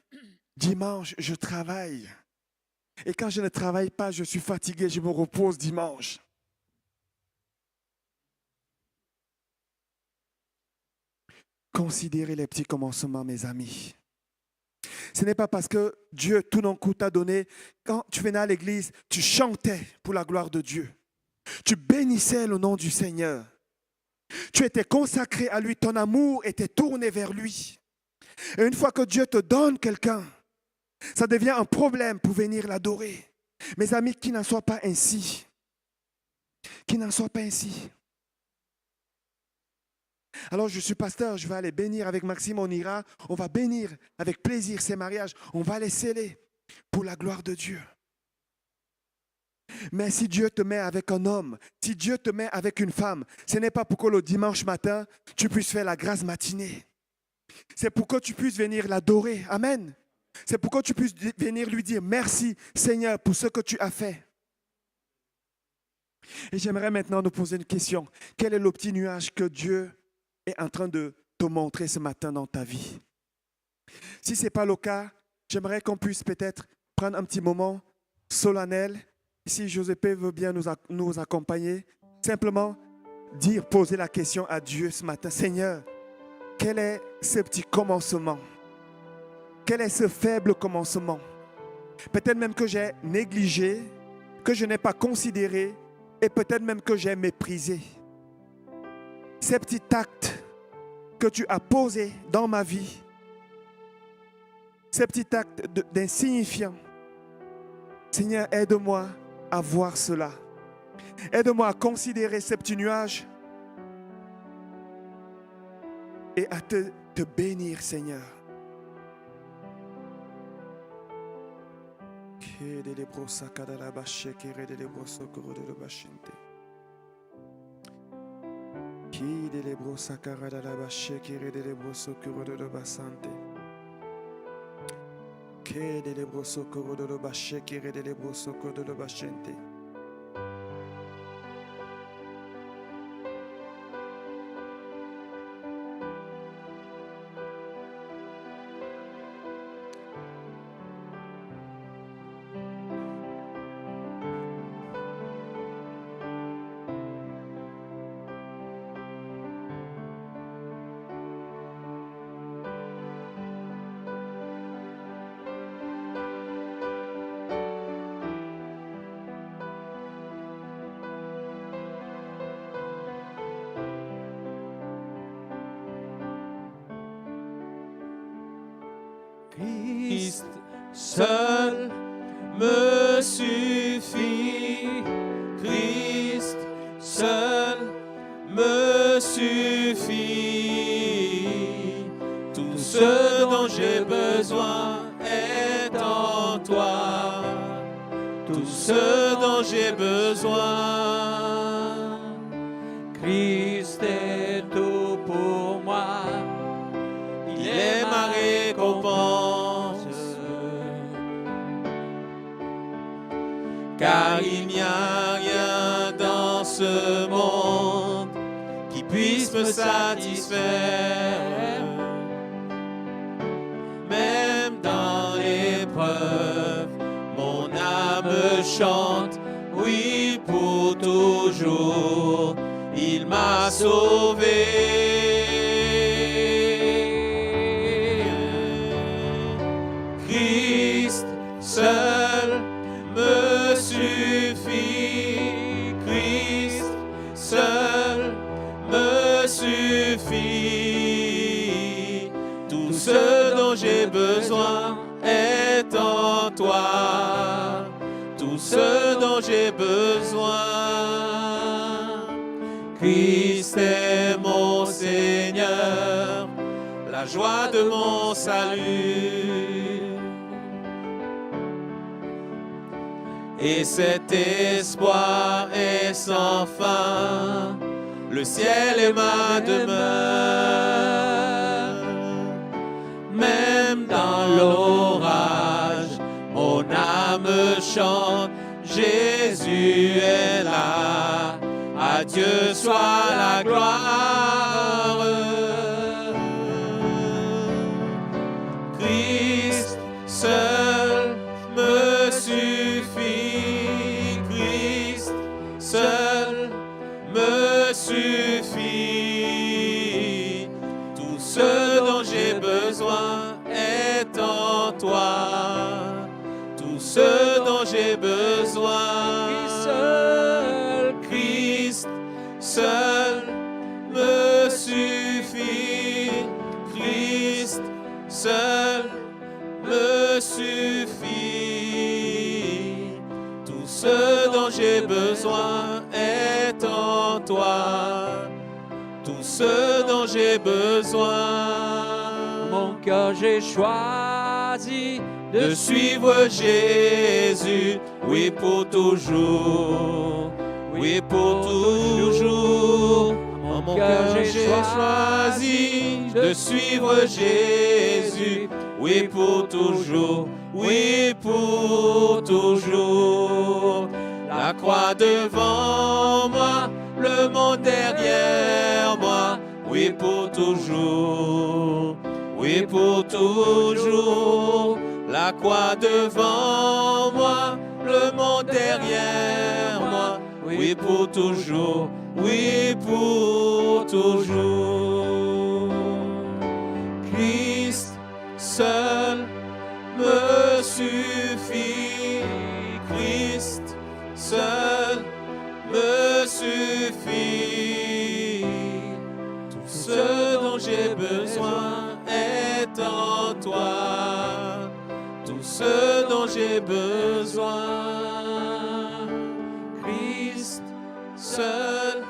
dimanche, je travaille. Et quand je ne travaille pas, je suis fatigué, je me repose dimanche. Considérez les petits commencements, mes amis. Ce n'est pas parce que Dieu, tout d'un coup, t'a donné, quand tu venais à l'église, tu chantais pour la gloire de Dieu. Tu bénissais le nom du Seigneur. Tu étais consacré à lui, ton amour était tourné vers lui. Et une fois que Dieu te donne quelqu'un, ça devient un problème pour venir l'adorer. Mes amis, qu'il n'en soit pas ainsi. Qu'il n'en soit pas ainsi. Alors je suis pasteur, je vais aller bénir avec Maxime, on ira, on va bénir avec plaisir ces mariages, on va les sceller pour la gloire de Dieu. Mais si Dieu te met avec un homme, si Dieu te met avec une femme, ce n'est pas pour que le dimanche matin, tu puisses faire la grâce matinée. C'est pour que tu puisses venir l'adorer. Amen. C'est pour que tu puisses venir lui dire merci Seigneur pour ce que tu as fait. Et j'aimerais maintenant nous poser une question. Quel est le petit nuage que Dieu est en train de te montrer ce matin dans ta vie? Si ce n'est pas le cas, j'aimerais qu'on puisse peut-être prendre un petit moment solennel. Si Josépe veut bien nous accompagner, simplement poser la question à Dieu ce matin. Seigneur, quel est ce petit commencement? Quel est ce faible commencement? Peut-être même que j'ai négligé, que je n'ai pas considéré et peut-être même que j'ai méprisé. Ces petits actes que tu as posés dans ma vie, ces petits actes d'insignifiants, Seigneur, aide-moi à voir cela. Aide-moi à considérer ces petits nuages et à te bénir, Seigneur. Christ seul me suffit. Christ seul me suffit. Tout ce dont j'ai besoin est en toi. Tout ce dont j'ai besoin. Christ est tout pour moi. Il est ma récompense. Car il n'y a rien dans ce monde qui puisse me satisfaire. Même dans l'épreuve, mon âme chante, oui pour toujours, il m'a sauvé. Christ seul me suffit. Christ seul me suffit. Tout ce dont j'ai besoin est en toi. Tout ce dont j'ai besoin. Christ est mon Seigneur, la joie de mon salut. Et cet espoir est sans fin, le ciel est ma demeure. Même dans l'orage, mon âme chante, Jésus est là, à Dieu soit la gloire. Christ seul me suffit, Christ seul me suffit. Tout ce dont j'ai besoin est en toi. Tout ce dont j'ai besoin. Christ seul me suffit. Christ seul me suffit. Tout ce dont j'ai besoin est en toi. Tout ce dont j'ai besoin. Mon cœur j'ai choisi de suivre Jésus, oui pour toujours, oui pour toujours. Mon cœur j'ai choisi de suivre Jésus, oui pour toujours, oui pour toujours. La croix devant moi, le monde derrière moi, oui pour toujours, oui pour toujours. La croix devant moi, le monde derrière moi, oui pour toujours, oui pour toujours. Christ seul me suffit, Christ seul me suffit. Tout ce dont j'ai besoin est en toi. Tout ce dont j'ai besoin. Christ seul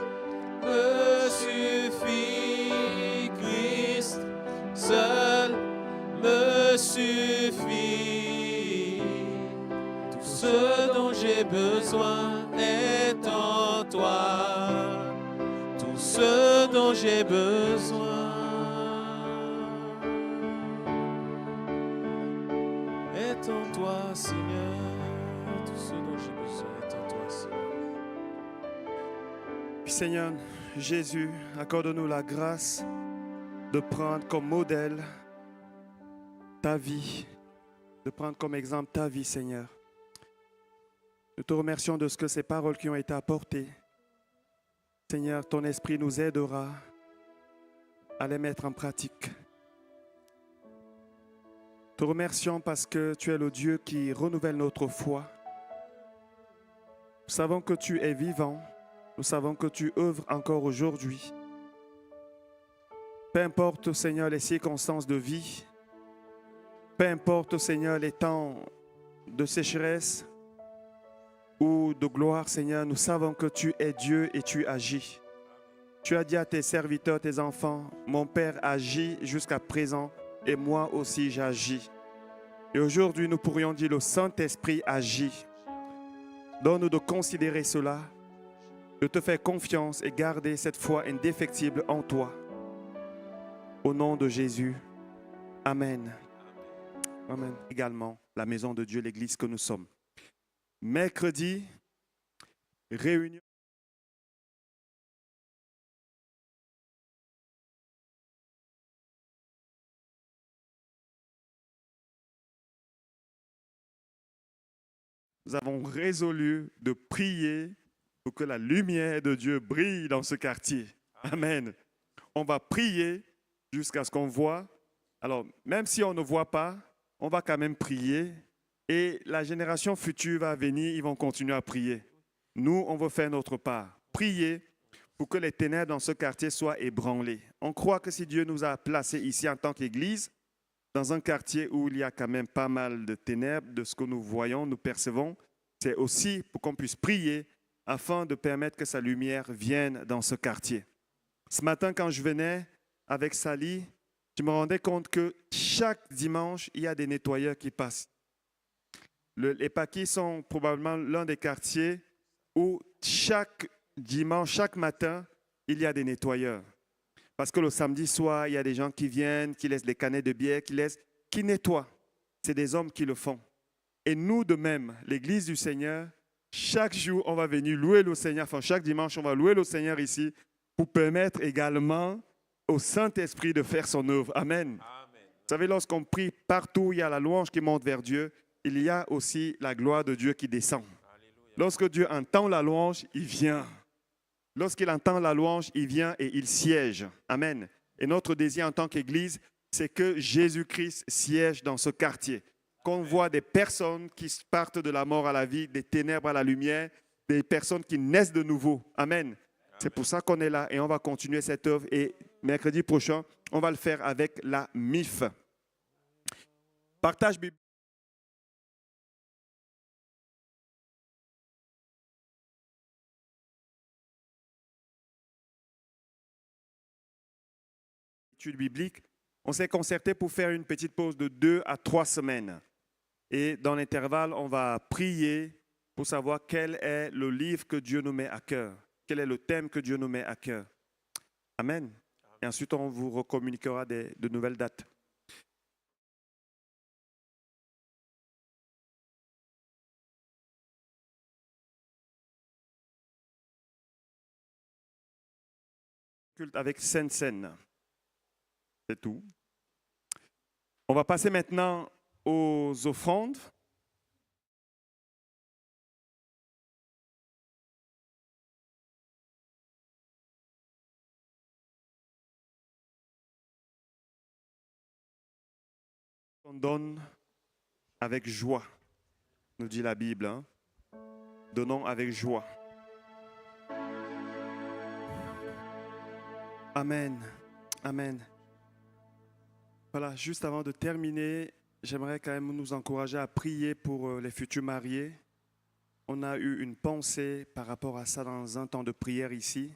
me suffit. Christ seul me suffit. Tout ce dont j'ai besoin est en toi. Tout ce dont j'ai besoin. Est en toi, Seigneur. Tout ce dont j'ai besoin est en toi, Seigneur. Puis Seigneur Jésus, accorde-nous la grâce de prendre comme modèle ta vie, de prendre comme exemple ta vie, Seigneur. Nous te remercions de ce que ces paroles qui ont été apportées. Seigneur, ton esprit nous aidera à les mettre en pratique. Te remercions parce que tu es le Dieu qui renouvelle notre foi. Nous savons que tu es vivant. Nous savons que tu œuvres encore aujourd'hui. Peu importe, Seigneur, les circonstances de vie, Peu importe, Seigneur, les temps de sécheresse ou de gloire, Seigneur, nous savons que tu es Dieu et tu agis. Tu as dit à tes serviteurs, tes enfants, mon Père agit jusqu'à présent et moi aussi j'agis. Et aujourd'hui, nous pourrions dire, le Saint-Esprit agit. Donne-nous de considérer cela, de te faire confiance et garder cette foi indéfectible en toi. Au nom de Jésus, Amen. Amen. Également, la maison de Dieu, l'église que nous sommes. Mercredi, réunion. Nous avons résolu de prier pour que la lumière de Dieu brille dans ce quartier. Amen. On va prier jusqu'à ce qu'on voit. Alors, même si on ne voit pas, on va quand même prier. Et la génération future va venir, ils vont continuer à prier. Nous, on va faire notre part. Prier pour que les ténèbres dans ce quartier soient ébranlées. On croit que si Dieu nous a placés ici en tant qu'Église, dans un quartier où il y a quand même pas mal de ténèbres, de ce que nous voyons, nous percevons, c'est aussi pour qu'on puisse prier afin de permettre que sa lumière vienne dans ce quartier. Ce matin, quand je venais avec Sally, je me rendais compte que chaque dimanche, il y a des nettoyeurs qui passent. Les Paquis sont probablement l'un des quartiers où chaque dimanche, chaque matin, il y a des nettoyeurs. Parce que le samedi soir, il y a des gens qui viennent, qui laissent des canettes de bière, qui nettoient. C'est des hommes qui le font. Et nous de même, l'Église du Seigneur, chaque jour, on va venir louer le Seigneur. Enfin, chaque dimanche, on va louer le Seigneur ici pour permettre également au Saint-Esprit de faire son œuvre. Amen. Vous savez, lorsqu'on prie partout, il y a la louange qui monte vers Dieu. Il y a aussi la gloire de Dieu qui descend. Alléluia. Lorsque Dieu entend la louange, il vient. Lorsqu'il entend la louange, il vient et il siège. Amen. Et notre désir en tant qu'Église, c'est que Jésus-Christ siège dans ce quartier. Qu'on voit des personnes qui partent de la mort à la vie, des ténèbres à la lumière, des personnes qui naissent de nouveau. Amen. C'est pour ça qu'on est là et on va continuer cette œuvre. Et mercredi prochain, on va le faire avec la MIF. Partage biblique. Biblique, on s'est concerté pour faire une petite pause de 2 à 3 semaines. Et dans l'intervalle, on va prier pour savoir quel est le livre que Dieu nous met à cœur, quel est le thème que Dieu nous met à cœur. Amen. Et ensuite, on vous recommuniquera de nouvelles dates. Culte avec Sainte-Seine. C'est tout. On va passer maintenant aux offrandes. On donne avec joie, nous dit la Bible. Hein? Donnons avec joie. Amen. Amen. Voilà, juste avant de terminer, j'aimerais quand même nous encourager à prier pour les futurs mariés. On a eu une pensée par rapport à ça dans un temps de prière ici,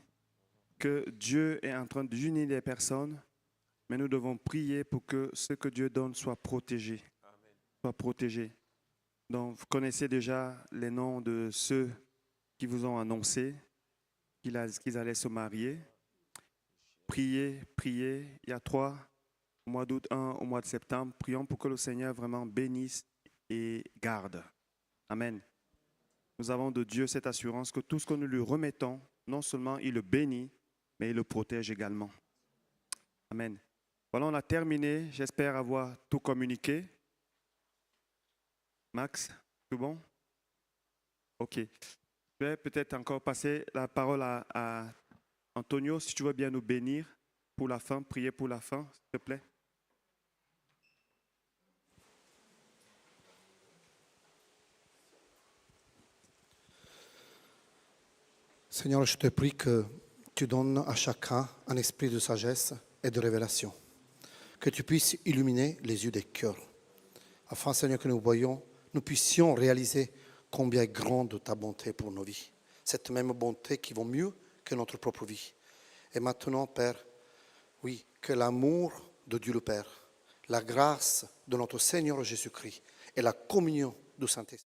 que Dieu est en train d'unir les personnes, mais nous devons prier pour que ce que Dieu donne soit protégé. Amen. Soit protégé. Donc, vous connaissez déjà les noms de ceux qui vous ont annoncé qu'ils allaient se marier. Priez, priez. Il y a 3, au mois d'août, 1 au mois de septembre. Prions pour que le Seigneur vraiment bénisse et garde. Amen. Nous avons de Dieu cette assurance que tout ce que nous lui remettons, non seulement il le bénit, mais il le protège également. Amen. Voilà, on a terminé. J'espère avoir tout communiqué. Max, tout bon? OK. Je vais peut-être encore passer la parole à Antonio, si tu veux bien nous bénir pour la fin, prier pour la fin, s'il te plaît. Seigneur, je te prie que tu donnes à chacun un esprit de sagesse et de révélation, que tu puisses illuminer les yeux des cœurs, afin, Seigneur, que nous puissions réaliser combien est grande ta bonté pour nos vies. Cette même bonté qui vaut mieux que notre propre vie. Et maintenant, Père, oui, que l'amour de Dieu le Père, la grâce de notre Seigneur Jésus-Christ et la communion du Saint-Esprit